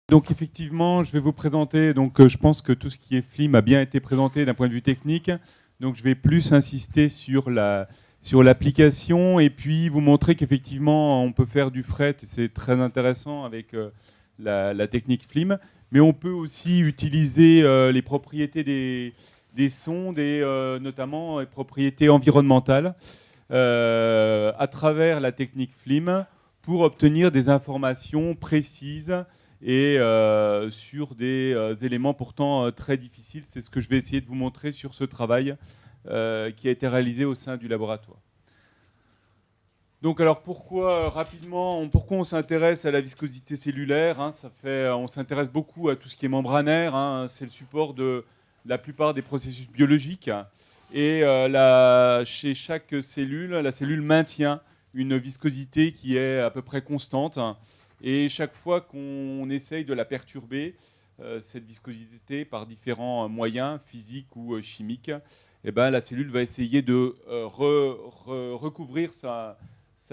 Donc effectivement, je vais vous présenter, je pense que tout ce qui est film a bien été présenté d'un point de vue technique, donc je vais plus insister sur l'application et puis vous montrer qu'effectivement on peut faire du fret et c'est très intéressant avec la technique film, mais on peut aussi utiliser les propriétés des sondes et notamment les propriétés environnementales à travers la technique film pour obtenir des informations précises et sur des éléments pourtant très difficiles. C'est ce que je vais essayer de vous montrer sur ce travail qui a été réalisé au sein du laboratoire. Donc alors pourquoi on s'intéresse à la viscosité cellulaire, hein, on s'intéresse beaucoup à tout ce qui est membranaire, hein, c'est le support de la plupart des processus biologiques. Et chez chaque cellule, la cellule maintient une viscosité qui est à peu près constante. Et chaque fois qu'on essaye de la perturber, cette viscosité, par différents moyens, physiques ou chimiques, eh ben, la cellule va essayer de recouvrir sa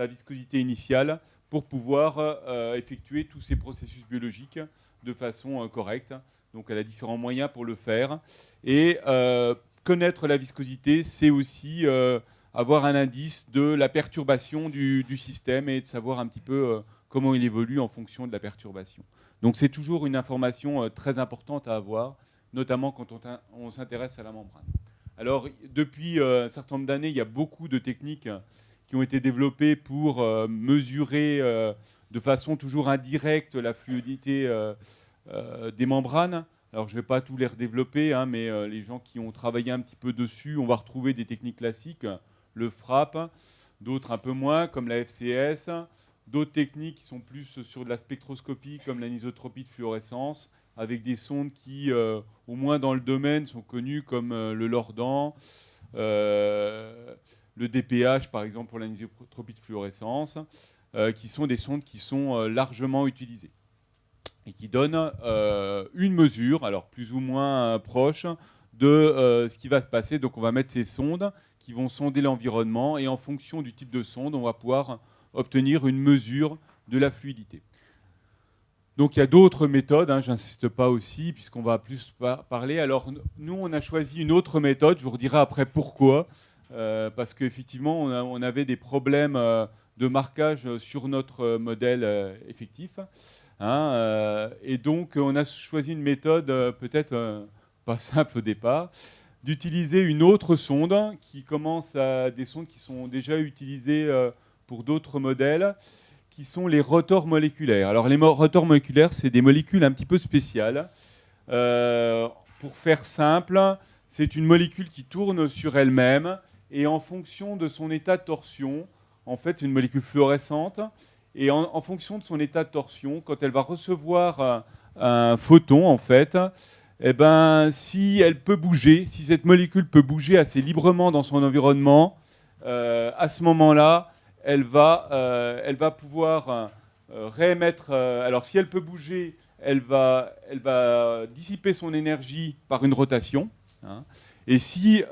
viscosité initiale pour pouvoir effectuer tous ces processus biologiques de façon correcte. Donc elle a différents moyens pour le faire. Et connaître la viscosité, c'est aussi avoir un indice de la perturbation du système et de savoir un petit peu comment il évolue en fonction de la perturbation. Donc c'est toujours une information très importante à avoir, notamment quand on s'intéresse à la membrane. Alors depuis un certain nombre d'années, il y a beaucoup de techniques qui ont été développées pour mesurer de façon toujours indirecte la fluidité des membranes. Alors je ne vais pas tout les redévelopper, hein, mais les gens qui ont travaillé un petit peu dessus, on va retrouver des techniques classiques, le FRAP, d'autres un peu moins, comme la FCS, d'autres techniques qui sont plus sur de la spectroscopie, comme l'anisotropie de fluorescence, avec des sondes qui, au moins dans le domaine, sont connues comme le Lordan, le DPH, par exemple, pour l'anisotropie de fluorescence, qui sont des sondes qui sont largement utilisées et qui donnent une mesure, alors plus ou moins proche, de ce qui va se passer. Donc on va mettre ces sondes qui vont sonder l'environnement et en fonction du type de sonde, on va pouvoir obtenir une mesure de la fluidité. Donc il y a d'autres méthodes, hein, j'insiste pas aussi, puisqu'on va plus parler. Alors nous, on a choisi une autre méthode, je vous redirai après pourquoi, parce qu'effectivement, on avait des problèmes de marquage sur notre modèle effectif. Hein, et donc on a choisi une méthode peut-être pas simple au départ, d'utiliser une autre sonde qui commence à des sondes qui sont déjà utilisées pour d'autres modèles, qui sont les rotors moléculaires. Alors les rotors moléculaires, c'est des molécules un petit peu spéciales. Pour faire simple, c'est une molécule qui tourne sur elle-même et en fonction de son état de torsion, en fait c'est une molécule fluorescente, et en fonction de son état de torsion, quand elle va recevoir un photon, en fait, eh ben, si elle peut bouger, si cette molécule peut bouger assez librement dans son environnement, à ce moment-là, elle va pouvoir réémettre. Alors, si elle peut bouger, elle va dissiper son énergie par une rotation. Hein, et si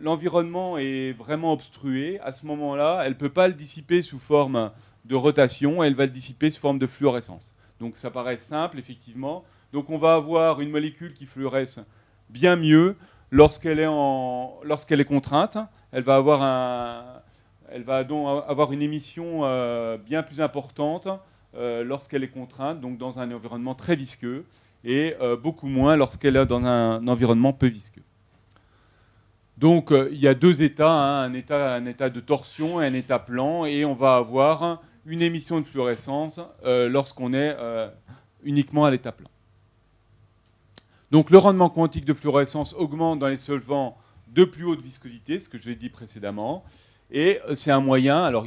l'environnement est vraiment obstrué, à ce moment-là, elle ne peut pas le dissiper sous forme de rotation, elle va le dissiper sous forme de fluorescence. Donc ça paraît simple, effectivement. Donc on va avoir une molécule qui fluoresce bien mieux lorsqu'elle est contrainte. Elle va donc avoir une émission bien plus importante lorsqu'elle est contrainte, donc dans un environnement très visqueux, et beaucoup moins lorsqu'elle est dans un environnement peu visqueux. Donc il y a deux états, hein, un état de torsion et un état plan, et on va avoir une émission de fluorescence lorsqu'on est uniquement à l'état plan. Donc le rendement quantique de fluorescence augmente dans les solvants de plus haute viscosité, ce que je l'ai dit précédemment, et c'est un moyen, alors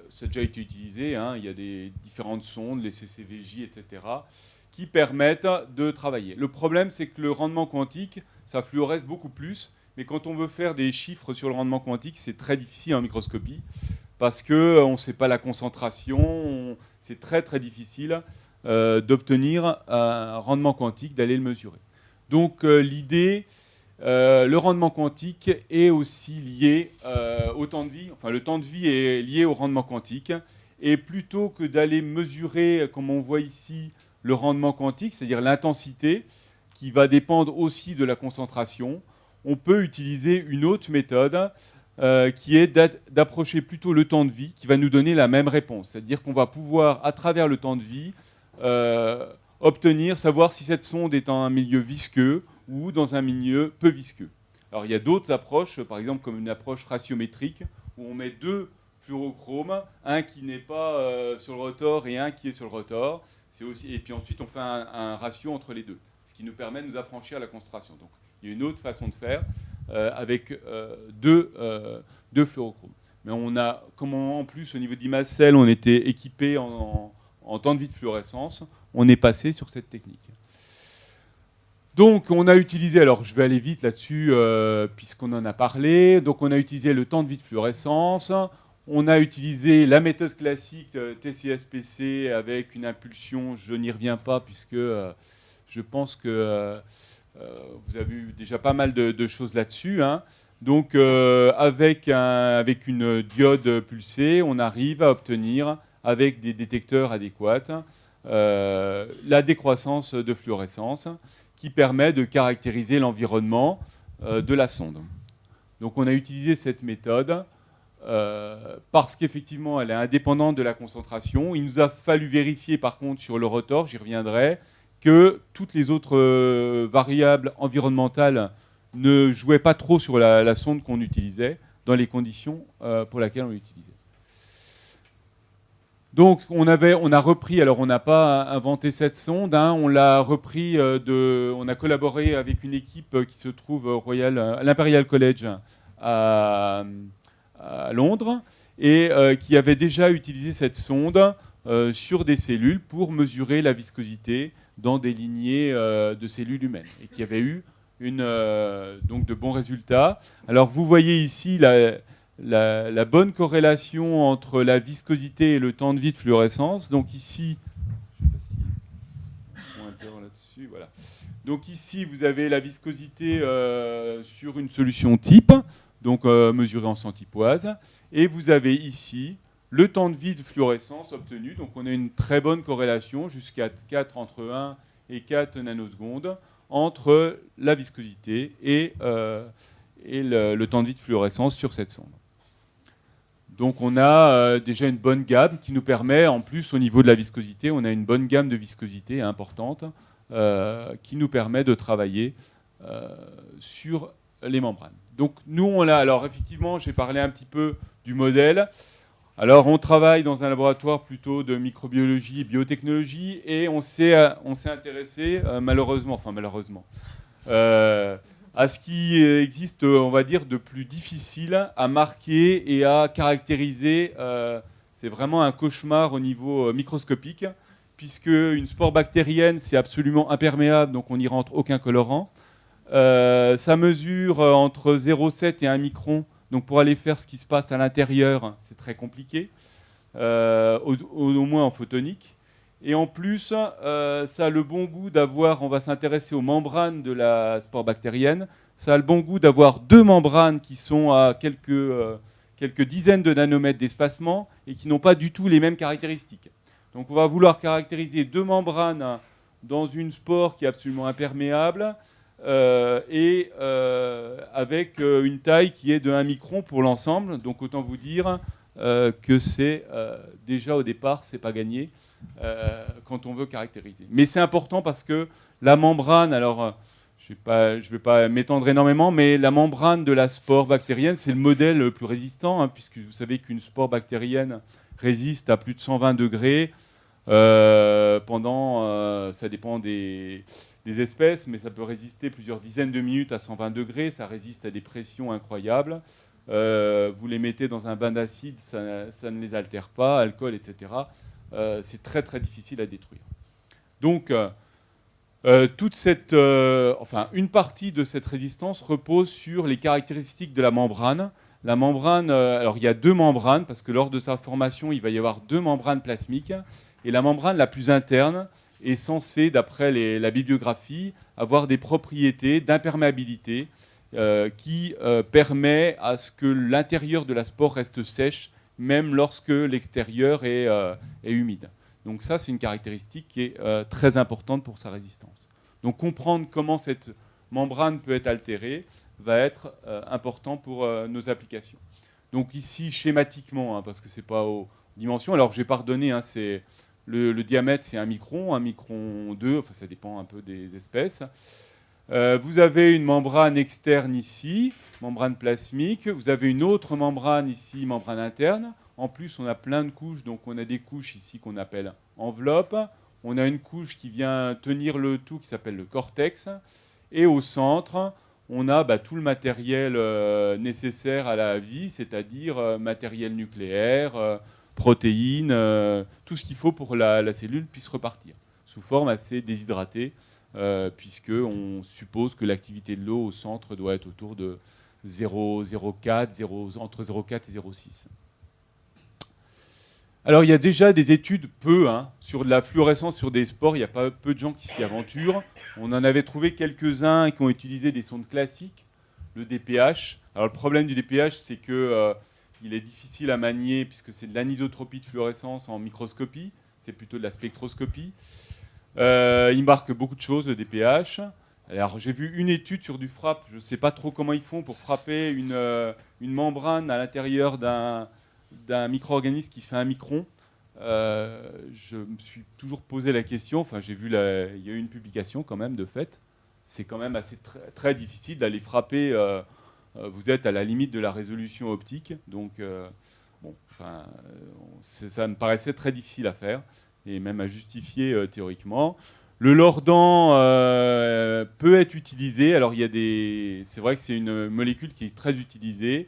ça a déjà été utilisé, hein, il y a des différentes sondes, les CCVJ, etc., qui permettent de travailler. Le problème, c'est que le rendement quantique, ça fluoresce beaucoup plus, mais quand on veut faire des chiffres sur le rendement quantique, c'est très difficile en microscopie, parce qu'on ne sait pas la concentration, c'est très très difficile d'obtenir un rendement quantique, d'aller le mesurer. Donc l'idée, le rendement quantique est aussi lié au temps de vie, enfin le temps de vie est lié au rendement quantique, et plutôt que d'aller mesurer, comme on voit ici, le rendement quantique, c'est-à-dire l'intensité, qui va dépendre aussi de la concentration. On peut utiliser une autre méthode qui est d'approcher plutôt le temps de vie, qui va nous donner la même réponse. C'est-à-dire qu'on va pouvoir, à travers le temps de vie, savoir si cette sonde est dans un milieu visqueux ou dans un milieu peu visqueux. Alors il y a d'autres approches, par exemple comme une approche ratiométrique, où on met deux fluorochromes, un qui n'est pas sur le rotor et un qui est sur le rotor. Et puis ensuite on fait un ratio entre les deux, ce qui nous permet de nous affranchir la concentration. Donc il y a une autre façon de faire avec deux fluorochromes. Mais comme en plus au niveau d'Imacel, on était équipé en temps de vie de fluorescence, on est passé sur cette technique. Donc on a utilisé, alors je vais aller vite là-dessus puisqu'on en a parlé, donc on a utilisé le temps de vie de fluorescence, on a utilisé la méthode classique TCS-PC avec une impulsion, je n'y reviens pas puisque je pense que vous avez eu déjà pas mal de choses là-dessus. Hein. Donc avec une diode pulsée, on arrive à obtenir, avec des détecteurs adéquats, la décroissance de fluorescence qui permet de caractériser l'environnement de la sonde. Donc on a utilisé cette méthode parce qu'effectivement elle est indépendante de la concentration. Il nous a fallu vérifier par contre sur le rotor, j'y reviendrai, que toutes les autres variables environnementales ne jouaient pas trop sur la sonde qu'on utilisait dans les conditions pour lesquelles on l'utilisait. Donc on a repris, alors on n'a pas inventé cette sonde, hein, on l'a repris on a collaboré avec une équipe qui se trouve à l'Imperial College à Londres et qui avait déjà utilisé cette sonde sur des cellules pour mesurer la viscosité dans des lignées de cellules humaines et qui avait eu donc de bons résultats. Alors vous voyez ici la bonne corrélation entre la viscosité et le temps de vie de fluorescence. Donc ici, voilà. Donc ici, vous avez la viscosité sur une solution type, donc mesurée en centipoise, et vous avez ici le temps de vie de fluorescence obtenu. Donc on a une très bonne corrélation jusqu'à 4 entre 1 et 4 nanosecondes entre la viscosité et le temps de vie de fluorescence sur cette sonde. Donc on a déjà une bonne gamme qui nous permet, en plus au niveau de la viscosité, on a une bonne gamme de viscosité importante qui nous permet de travailler sur les membranes. Donc nous on l'a, alors effectivement j'ai parlé un petit peu du modèle. Alors on travaille dans un laboratoire plutôt de microbiologie et biotechnologie et on s'est intéressé malheureusement, à ce qui existe, on va dire, de plus difficile à marquer et à caractériser. C'est vraiment un cauchemar au niveau microscopique, puisque une spore bactérienne, c'est absolument imperméable, donc on n'y rentre aucun colorant. Ça mesure entre 0,7 et 1 micron, donc pour aller faire ce qui se passe à l'intérieur, c'est très compliqué, au moins en photonique. Et en plus, ça a le bon goût d'avoir, on va s'intéresser aux membranes de la spore bactérienne, ça a le bon goût d'avoir deux membranes qui sont à quelques dizaines de nanomètres d'espacement et qui n'ont pas du tout les mêmes caractéristiques. Donc on va vouloir caractériser deux membranes dans une spore qui est absolument imperméable et avec une taille qui est de 1 micron pour l'ensemble. Donc autant vous dire que c'est déjà au départ, c'est pas gagné quand on veut caractériser. Mais c'est important parce que la membrane, alors je ne vais pas m'étendre énormément, mais la membrane de la spore bactérienne, c'est le modèle le plus résistant, hein, puisque vous savez qu'une spore bactérienne résiste à plus de 120 degrés pendant, ça dépend des espèces, mais ça peut résister plusieurs dizaines de minutes à 120 degrés, ça résiste à des pressions incroyables. Vous les mettez dans un bain d'acide, ça ne les altère pas, alcool, etc. C'est très très difficile à détruire. Donc, une partie de cette résistance repose sur les caractéristiques de la membrane. La membrane, alors il y a deux membranes, parce que lors de sa formation, il va y avoir deux membranes plasmiques. Et la membrane la plus interne est censée, d'après la bibliographie, avoir des propriétés d'imperméabilité qui permet à ce que l'intérieur de la spore reste sèche, même lorsque l'extérieur est humide. Donc ça, c'est une caractéristique qui est très importante pour sa résistance. Donc comprendre comment cette membrane peut être altérée va être important pour nos applications. Donc ici, schématiquement, parce que ce n'est pas aux dimensions, alors je n'ai pas redonné, c'est le diamètre, c'est 1 micron 2, enfin, ça dépend un peu des espèces. Vous avez une membrane externe ici, membrane plasmique. Vous avez une autre membrane ici, membrane interne. En plus, on a plein de couches, donc on a des couches ici qu'on appelle enveloppe. On a une couche qui vient tenir le tout, qui s'appelle le cortex. Et au centre, on a tout le matériel nécessaire à la vie, c'est-à-dire matériel nucléaire, protéines, tout ce qu'il faut pour que la cellule puisse repartir, sous forme assez déshydratée, puisqu'on suppose que l'activité de l'eau au centre doit être autour de 0,04, entre 0,4 et 0,6. Alors, il y a déjà des études sur de la fluorescence sur des spores. Il n'y a pas peu de gens qui s'y aventurent. On en avait trouvé quelques-uns qui ont utilisé des sondes classiques, le DPH. Alors, le problème du DPH, c'est qu'il est difficile à manier puisque c'est de l'anisotropie de fluorescence en microscopie. C'est plutôt de la spectroscopie. Il marque beaucoup de choses, le DPH. Alors, j'ai vu une étude sur du frappe. Je ne sais pas trop comment ils font pour frapper une membrane à l'intérieur d'un micro-organisme qui fait 1 micron. Je me suis toujours posé la question. Enfin, j'ai vu, il y a eu une publication quand même, de fait. C'est quand même très difficile d'aller frapper. Vous êtes à la limite de la résolution optique. Donc, ça me paraissait très difficile à faire et même à justifier théoriquement. Le Lordan peut être utilisé. Alors, c'est vrai que c'est une molécule qui est très utilisée.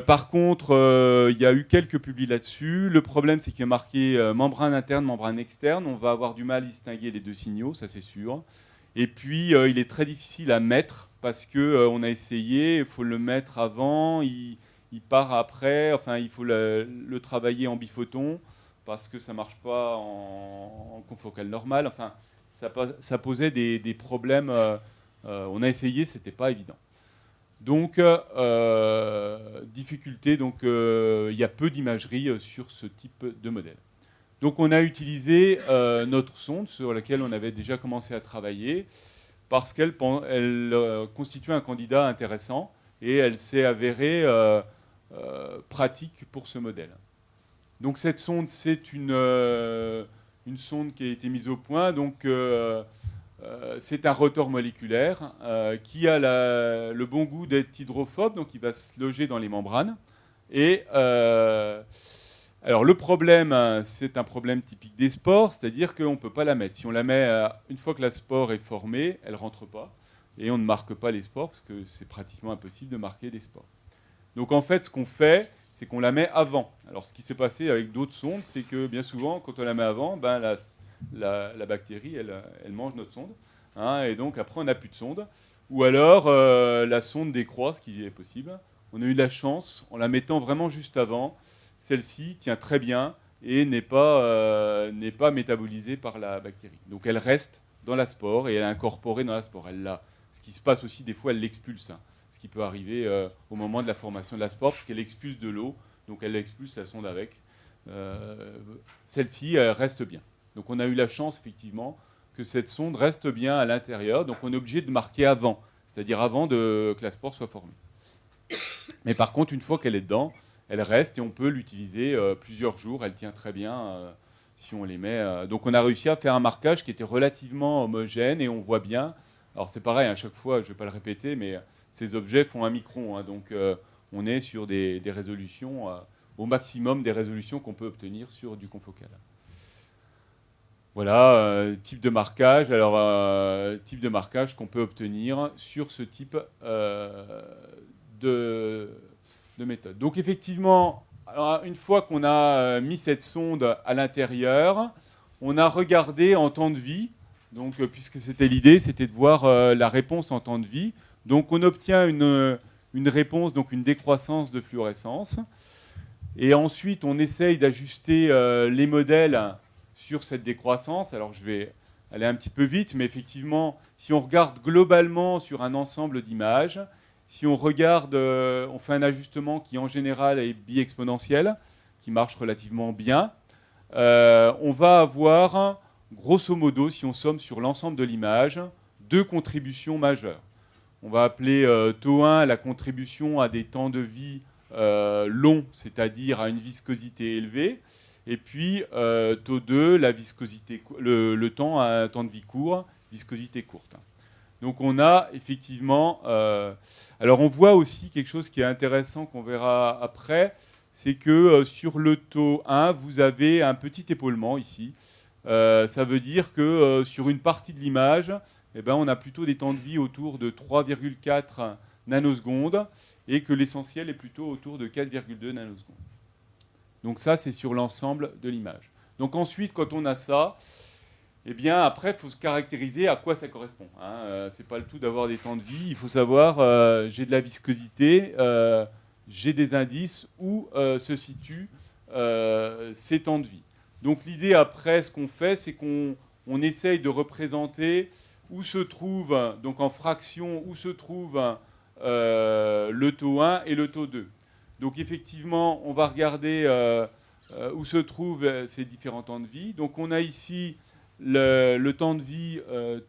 Par contre, il y a eu quelques publis là-dessus. Le problème, c'est qu'il y a marqué membrane interne, membrane externe. On va avoir du mal à distinguer les deux signaux, ça c'est sûr. Et puis, il est très difficile à mettre parce qu'on a essayé, il faut le mettre avant, il part après. Enfin, il faut le travailler en biphoton parce que ça ne marche pas en confocal normal. Enfin, ça posait des problèmes. On a essayé, ce n'était pas évident. Donc, difficulté, donc il y a peu d'imagerie sur ce type de modèle. Donc, on a utilisé notre sonde sur laquelle on avait déjà commencé à travailler parce qu'elle constituait un candidat intéressant et elle s'est avérée pratique pour ce modèle. Donc, cette sonde, c'est une sonde qui a été mise au point. Donc, c'est un rotor moléculaire qui a le bon goût d'être hydrophobe, donc il va se loger dans les membranes. Et alors le problème, c'est un problème typique des spores, c'est-à-dire qu'on ne peut pas la mettre. Si on la met, une fois que la spore est formée, elle ne rentre pas. Et on ne marque pas les spores, parce que c'est pratiquement impossible de marquer des spores. Donc en fait, ce qu'on fait, c'est qu'on la met avant. Alors ce qui s'est passé avec d'autres sondes, c'est que bien souvent, quand on la met avant, la bactérie, elle mange notre sonde. Et donc, après, on n'a plus de sonde. Ou alors, la sonde décroît, ce qui est possible. On a eu de la chance, en la mettant vraiment juste avant, celle-ci tient très bien et n'est pas métabolisée par la bactérie. Donc, elle reste dans la spore et elle est incorporée dans la spore. Ce qui se passe aussi, des fois, elle l'expulse. Ce qui peut arriver au moment de la formation de la spore, parce qu'elle expulse de l'eau. Donc, elle expulse la sonde avec. Celle-ci, elle reste bien. Donc on a eu la chance, effectivement, que cette sonde reste bien à l'intérieur. Donc on est obligé de marquer avant, c'est-à-dire avant que la spore soit formée. Mais par contre, une fois qu'elle est dedans, elle reste et on peut l'utiliser plusieurs jours. Elle tient très bien si on les met. Donc on a réussi à faire un marquage qui était relativement homogène et on voit bien. Alors c'est pareil, à chaque fois, je ne vais pas le répéter, mais ces objets font 1 micron. Donc on est sur des résolutions, au maximum des résolutions qu'on peut obtenir sur du confocal. Voilà, type de marquage. Alors, type de marquage qu'on peut obtenir sur ce type de méthode. Donc, effectivement, alors, une fois qu'on a mis cette sonde à l'intérieur, on a regardé en temps de vie. Donc, puisque c'était l'idée, c'était de voir la réponse en temps de vie. Donc, on obtient une réponse, donc une décroissance de fluorescence. Et ensuite, on essaye d'ajuster les modèles sur cette décroissance. Alors, je vais aller un petit peu vite, mais effectivement, si on regarde globalement sur un ensemble d'images, si on regarde, on fait un ajustement qui, en général, est bi-exponentiel, qui marche relativement bien. on va avoir, grosso modo, si on somme sur l'ensemble de l'image, 2 contributions majeures. On va appeler taux 1 la contribution à des temps de vie longs, c'est-à-dire à une viscosité élevée. Et puis taux 2, la viscosité, le temps à un temps de vie court, viscosité courte. Donc on a effectivement... alors on voit aussi quelque chose qui est intéressant qu'on verra après, c'est que sur le taux 1, vous avez un petit épaulement ici. Ça veut dire que sur une partie de l'image, eh ben, on a plutôt des temps de vie autour de 3,4 nanosecondes et que l'essentiel est plutôt autour de 4,2 nanosecondes. Donc ça, c'est sur l'ensemble de l'image. Donc ensuite, quand on a ça, eh bien après, il faut se caractériser à quoi ça correspond. Hein. Ce n'est pas le tout d'avoir des temps de vie. Il faut savoir, j'ai de la viscosité, j'ai des indices où se situent ces temps de vie. Donc l'idée après, ce qu'on fait, c'est qu'on essaye de représenter où se trouve, donc en fraction, où se trouve le taux 1 et le taux 2. Donc effectivement, on va regarder où se trouvent ces différents temps de vie. Donc on a ici le temps de vie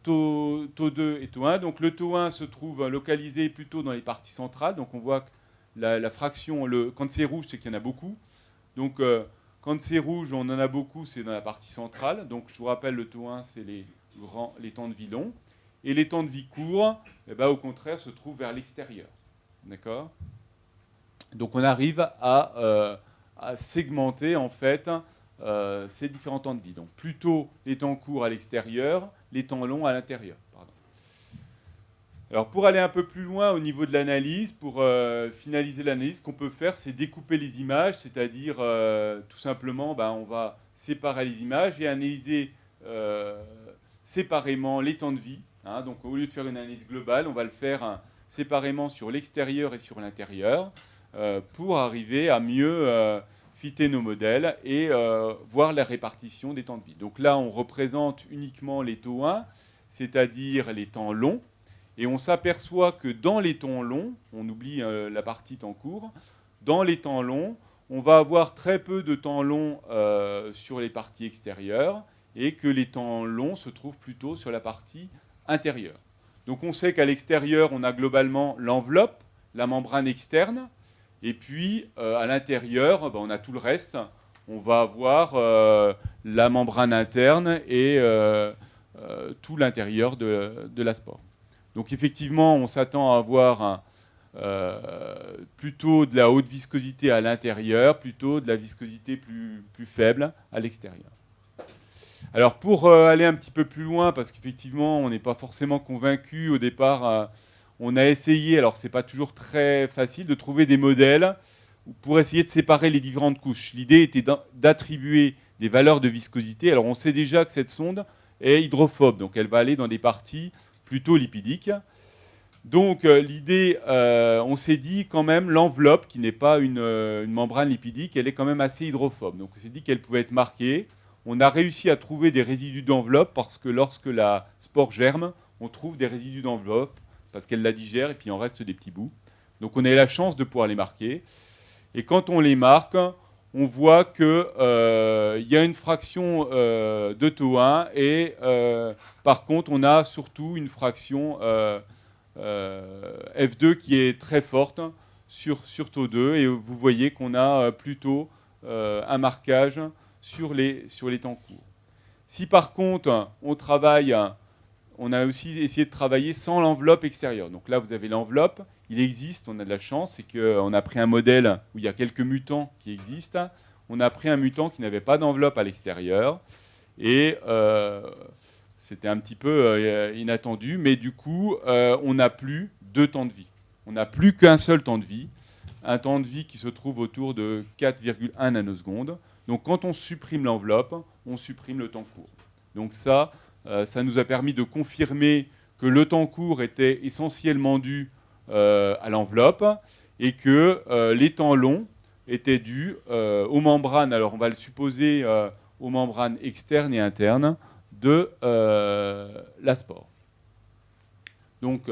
taux 2 et taux 1. Donc le taux 1 se trouve localisé plutôt dans les parties centrales. Donc on voit que la fraction, quand c'est rouge, c'est qu'il y en a beaucoup. Donc quand c'est rouge, on en a beaucoup, c'est dans la partie centrale. Donc je vous rappelle, le taux 1, c'est les temps de vie longs. Et les temps de vie courts, eh ben, au contraire, se trouvent vers l'extérieur. D'accord ? Donc on arrive à segmenter en fait ces différents temps de vie. Donc plutôt les temps courts à l'extérieur, les temps longs à l'intérieur. Alors pour aller un peu plus loin au niveau de l'analyse, pour finaliser l'analyse, ce qu'on peut faire, c'est découper les images, c'est-à-dire tout simplement, on va séparer les images et analyser séparément les temps de vie. Hein. Donc au lieu de faire une analyse globale, on va le faire séparément sur l'extérieur et sur l'intérieur. Pour arriver à mieux fitter nos modèles et voir la répartition des temps de vie. Donc là, on représente uniquement les taux 1, c'est-à-dire les temps longs, et on s'aperçoit que dans les temps longs, on oublie la partie temps court, dans les temps longs, on va avoir très peu de temps longs sur les parties extérieures, et que les temps longs se trouvent plutôt sur la partie intérieure. Donc on sait qu'à l'extérieur, on a globalement l'enveloppe, la membrane externe, et puis, à l'intérieur, on a tout le reste. On va avoir la membrane interne et tout l'intérieur de la spore. Donc, effectivement, on s'attend à avoir plutôt de la haute viscosité à l'intérieur, plutôt de la viscosité plus faible à l'extérieur. Alors, pour aller un petit peu plus loin, parce qu'effectivement, on n'est pas forcément convaincu au départ... on a essayé, alors ce n'est pas toujours très facile, de trouver des modèles pour essayer de séparer les différentes couches. L'idée était d'attribuer des valeurs de viscosité. Alors on sait déjà que cette sonde est hydrophobe, donc elle va aller dans des parties plutôt lipidiques. Donc l'idée, on s'est dit quand même, l'enveloppe, qui n'est pas une membrane lipidique, elle est quand même assez hydrophobe. Donc on s'est dit qu'elle pouvait être marquée. On a réussi à trouver des résidus d'enveloppe parce que lorsque la spore germe, on trouve des résidus d'enveloppe parce qu'elle la digère, et puis il en reste des petits bouts. Donc on a eu la chance de pouvoir les marquer. Et quand on les marque, on voit qu'il y a une fraction de taux 1, et par contre, on a surtout une fraction F2 qui est très forte sur taux 2, et vous voyez qu'on a plutôt un marquage sur les temps courts. Si par contre, on a aussi essayé de travailler sans l'enveloppe extérieure. Donc là, vous avez l'enveloppe. Il existe, on a de la chance, c'est qu'on a pris un modèle où il y a quelques mutants qui existent. On a pris un mutant qui n'avait pas d'enveloppe à l'extérieur. Et c'était un petit peu inattendu. Mais du coup, on n'a plus 2 temps de vie. On n'a plus qu'un seul temps de vie. Un temps de vie qui se trouve autour de 4,1 nanosecondes. Donc quand on supprime l'enveloppe, on supprime le temps court. Donc ça nous a permis de confirmer que le temps court était essentiellement dû à l'enveloppe et que les temps longs étaient dus aux membranes, alors on va le supposer aux membranes externes et internes de la spore. Donc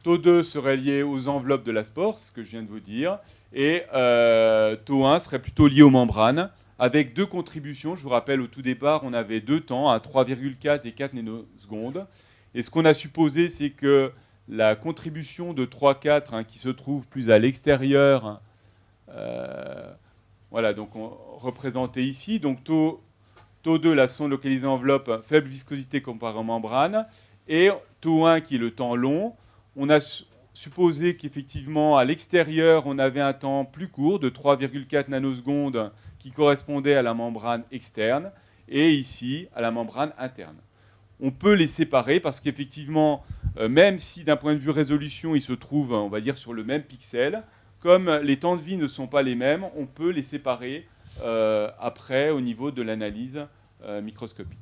taux 2 serait lié aux enveloppes de la spore, c'est ce que je viens de vous dire, et taux 1 serait plutôt lié aux membranes, avec 2 contributions. Je vous rappelle, au tout départ, on avait 2 temps, à 3,4 et 4 nanosecondes. Et ce qu'on a supposé, c'est que la contribution de 3,4, qui se trouve plus à l'extérieur, voilà, donc représenté ici, donc taux 2, la sonde localisée en enveloppe, faible viscosité comparée aux membranes, et taux 1 qui est le temps long. On a supposé qu'effectivement, à l'extérieur, on avait un temps plus court de 3,4 nanosecondes qui correspondait à la membrane externe, et ici, à la membrane interne. On peut les séparer parce qu'effectivement, même si d'un point de vue résolution, ils se trouvent, on va dire, sur le même pixel, comme les temps de vie ne sont pas les mêmes, on peut les séparer après au niveau de l'analyse microscopique.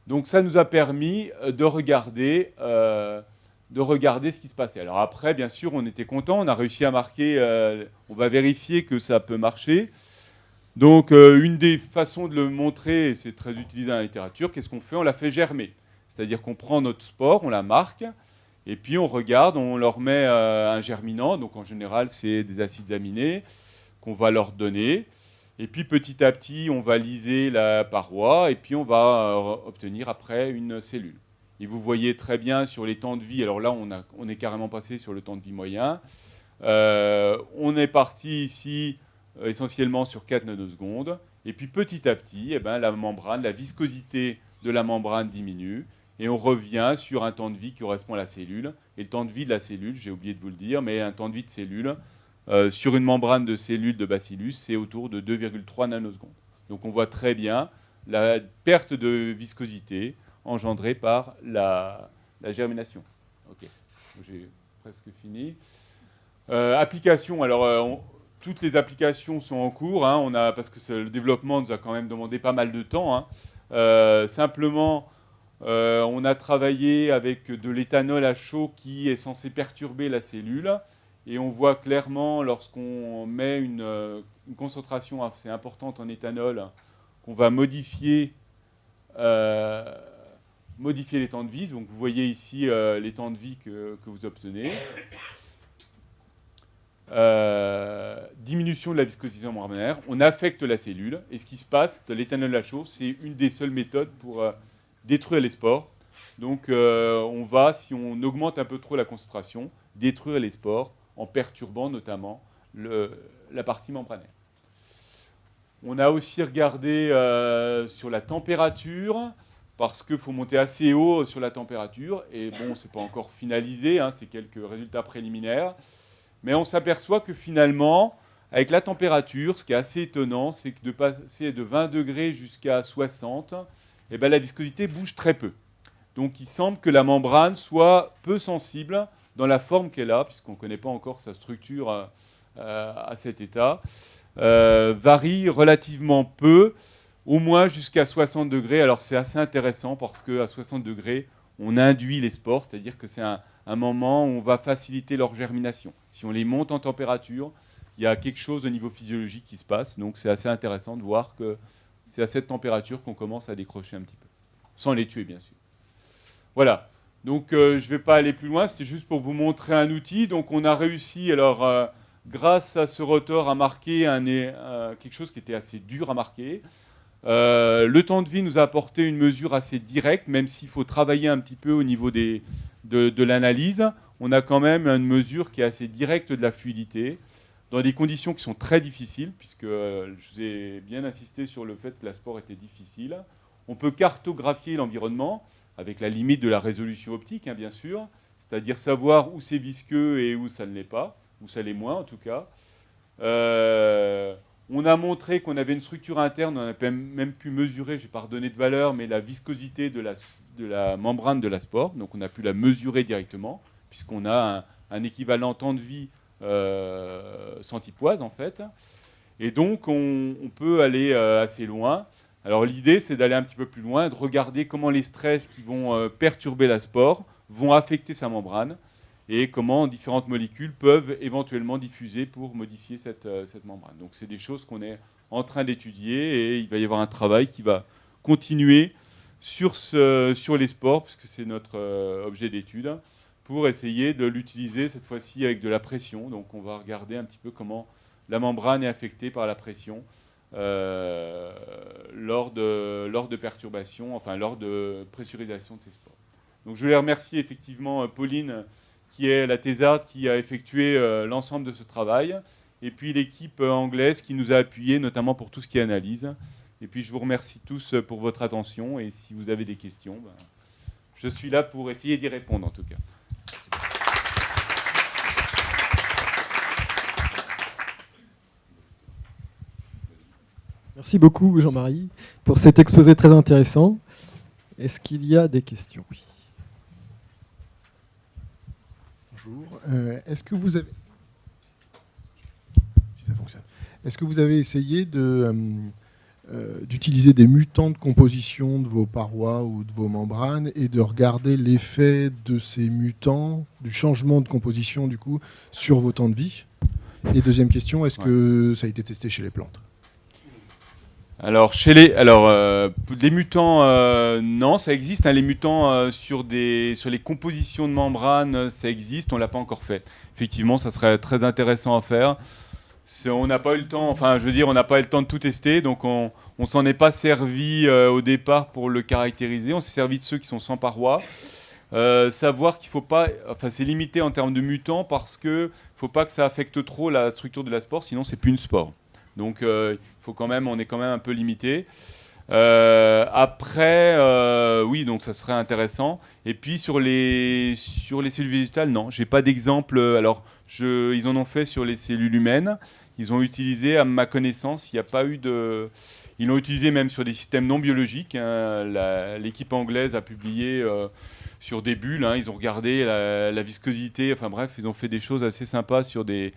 Donc ça nous a permis de regarder ce qui se passait. Alors après, bien sûr, on était content, on a réussi à marquer, on va vérifier que ça peut marcher. Donc une des façons de le montrer, et c'est très utilisé dans la littérature, qu'est-ce qu'on fait? On la fait germer. C'est-à-dire qu'on prend notre spore, on la marque, et puis on regarde, on leur met un germinant, donc en général c'est des acides aminés qu'on va leur donner. Et puis petit à petit, on va liser la paroi et puis on va obtenir après une cellule. Et vous voyez très bien sur les temps de vie, alors là on est carrément passé sur le temps de vie moyen. On est parti ici essentiellement sur 4 nanosecondes. Et puis petit à petit, la membrane, la viscosité de la membrane diminue. Et on revient sur un temps de vie qui correspond à la cellule. Et le temps de vie de la cellule, j'ai oublié de vous le dire, mais un temps de vie de cellule, sur une membrane de cellules de bacillus, c'est autour de 2,3 nanosecondes. Donc on voit très bien la perte de viscosité engendrée par la germination. Ok, j'ai presque fini. Applications, alors toutes les applications sont en cours, parce que le développement nous a quand même demandé pas mal de temps. Simplement, on a travaillé avec de l'éthanol à chaud qui est censé perturber la cellule. Et on voit clairement, lorsqu'on met une concentration assez importante en éthanol, qu'on va modifier les temps de vie. Donc vous voyez ici les temps de vie que vous obtenez. Diminution de la viscosité membranaire. On affecte la cellule. Et ce qui se passe, l'éthanol à chaud, c'est une des seules méthodes pour détruire les spores. Donc on va, si on augmente un peu trop la concentration, détruire les spores en perturbant notamment la partie membranaire. On a aussi regardé sur la température, parce qu'il faut monter assez haut sur la température, et bon, ce n'est pas encore finalisé, c'est quelques résultats préliminaires, mais on s'aperçoit que finalement, avec la température, ce qui est assez étonnant, c'est que de passer de 20 degrés jusqu'à 60, la viscosité bouge très peu. Donc il semble que la membrane soit peu sensible dans la forme qu'elle a, puisqu'on ne connaît pas encore sa structure à cet état, varie relativement peu, au moins jusqu'à 60 degrés. Alors c'est assez intéressant parce qu'à 60 degrés, on induit les spores, c'est-à-dire que c'est un moment où on va faciliter leur germination. Si on les monte en température, il y a quelque chose au niveau physiologique qui se passe, donc c'est assez intéressant de voir que c'est à cette température qu'on commence à décrocher un petit peu, sans les tuer bien sûr. Voilà. Donc je ne vais pas aller plus loin, c'était juste pour vous montrer un outil. Donc on a réussi, alors grâce à ce rotor, à marquer quelque chose qui était assez dur à marquer. Le temps de vie nous a apporté une mesure assez directe, même s'il faut travailler un petit peu au niveau de l'analyse. On a quand même une mesure qui est assez directe de la fluidité, dans des conditions qui sont très difficiles, puisque je vous ai bien insisté sur le fait que la spore était difficile. On peut cartographier l'environnement, avec la limite de la résolution optique, bien sûr, c'est-à-dire savoir où c'est visqueux et où ça ne l'est pas, où ça l'est moins en tout cas. On a montré qu'on avait une structure interne, on a même pu mesurer, je n'ai pas redonné de valeur, mais la viscosité de la membrane de la spore, donc on a pu la mesurer directement, puisqu'on a un équivalent temps de vie centipoise en fait. Et donc on peut aller assez loin. Alors l'idée, c'est d'aller un petit peu plus loin, de regarder comment les stress qui vont perturber la spore vont affecter sa membrane et comment différentes molécules peuvent éventuellement diffuser pour modifier cette membrane. Donc c'est des choses qu'on est en train d'étudier et il va y avoir un travail qui va continuer sur les spores, puisque c'est notre objet d'étude, pour essayer de l'utiliser cette fois-ci avec de la pression. Donc on va regarder un petit peu comment la membrane est affectée par la pression lors de perturbations, enfin lors de pressurisation de ces spores. Donc je voulais remercier effectivement Pauline, qui est la thésarde qui a effectué l'ensemble de ce travail, et puis l'équipe anglaise qui nous a appuyés, notamment pour tout ce qui est analyse. Et puis je vous remercie tous pour votre attention, et si vous avez des questions, ben, je suis là pour essayer d'y répondre en tout cas. Merci beaucoup Jean-Marie pour cet exposé très intéressant. Est-ce qu'il y a des questions? Oui. Bonjour. Est-ce que vous avez... Si ça fonctionne. Est-ce que vous avez essayé d'utiliser des mutants de composition de vos parois ou de vos membranes et de regarder l'effet de ces mutants, du changement de composition du coup, sur vos temps de vie? Et deuxième question, est-ce que ça a été testé chez les plantes? Alors, des mutants, non, ça existe. Hein, les mutants sur les compositions de membranes, ça existe. On ne l'a pas encore fait. Effectivement, ça serait très intéressant à faire. On n'a pas eu le temps, enfin, je veux dire, on n'a pas eu le temps de tout tester. Donc, on s'en est pas servi au départ pour le caractériser. On s'est servi de ceux qui sont sans parois. Savoir qu'il faut pas, enfin, c'est limité en termes de mutants parce que faut pas que ça affecte trop la structure de la spore, sinon c'est plus une spore. Donc, faut quand même, on est quand même un peu limité. Après, oui, donc ça serait intéressant. Et puis sur les cellules végétales, non, j'ai pas d'exemple. Alors, ils en ont fait sur les cellules humaines. Ils ont utilisé, à ma connaissance, il n'y a pas eu de. Ils l'ont utilisé même sur des systèmes non biologiques. Hein. L'équipe anglaise a publié sur des bulles. Hein. Ils ont regardé la viscosité. Enfin bref, ils ont fait des choses assez sympas sur des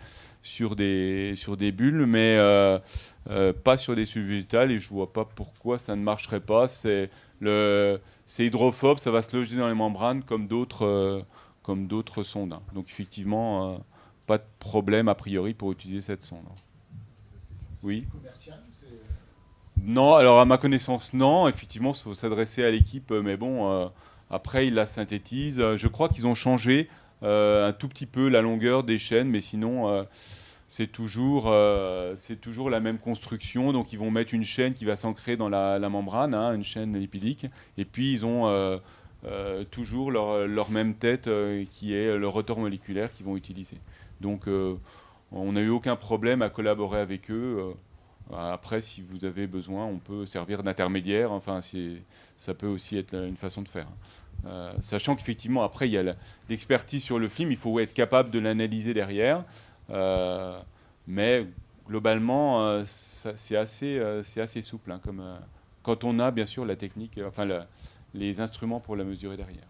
bulles, mais pas sur des cellules végétales, et je vois pas pourquoi ça ne marcherait pas. C'est hydrophobe, ça va se loger dans les membranes comme d'autres sondes. Hein. Donc effectivement, pas de problème a priori pour utiliser cette sonde. Oui. Non, alors à ma connaissance, non. Effectivement, il faut s'adresser à l'équipe, mais bon, après ils la synthétisent. Je crois qu'ils ont changé un tout petit peu la longueur des chaînes, mais sinon c'est toujours la même construction. Donc ils vont mettre une chaîne qui va s'ancrer dans la membrane, hein, une chaîne lipidique, et puis ils ont toujours leur même tête qui est le rotor moléculaire qu'ils vont utiliser. Donc on n'a eu aucun problème à collaborer avec eux. Après, si vous avez besoin, on peut servir d'intermédiaire. Enfin, ça peut aussi être une façon de faire. Sachant qu'effectivement, après, il y a l'expertise sur le film, il faut être capable de l'analyser derrière. Mais globalement, c'est assez souple, hein, quand on a bien sûr la technique, enfin les instruments pour la mesurer derrière.